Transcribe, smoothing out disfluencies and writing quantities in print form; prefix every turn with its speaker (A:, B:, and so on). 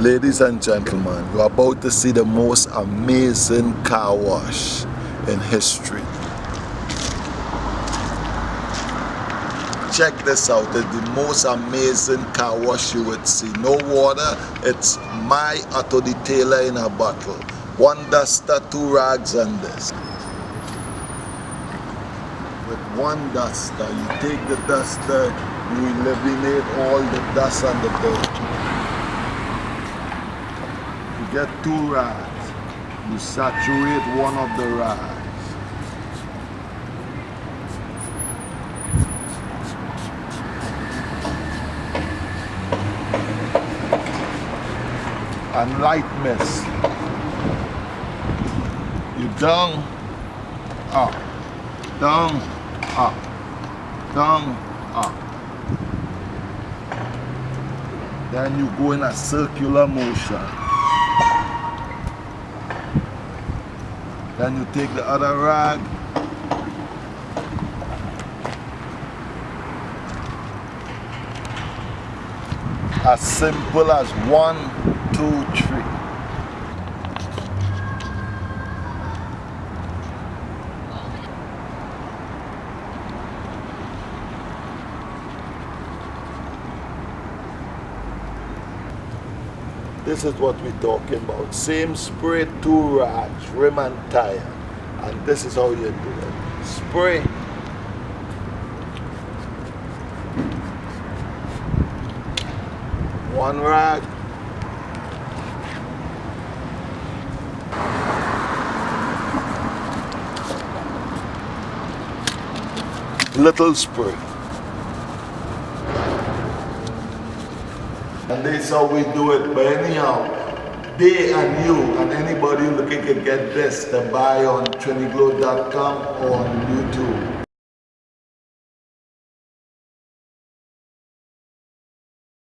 A: Ladies and gentlemen, you're about to see the most amazing car wash in history. Check this out, it's the most amazing car wash you would see. No water, it's my auto detailer in a bottle. One duster, two rags and this. With one duster, you take the duster, you eliminate all the dust and the dirt. You get two rags, you saturate one of the rags. And light mist. You down, up, down, up, down, up. Then you go in a circular motion. Then you take the other rag. As simple as 1, 2, 3. This is what we're talking about. Same spray, two rags, rim and tire. And this is how you do it. Spray. One rag. Little spray. And this is how we do it. But anyhow, they and you and anybody looking can get this to buy on Triniglo.com or on YouTube.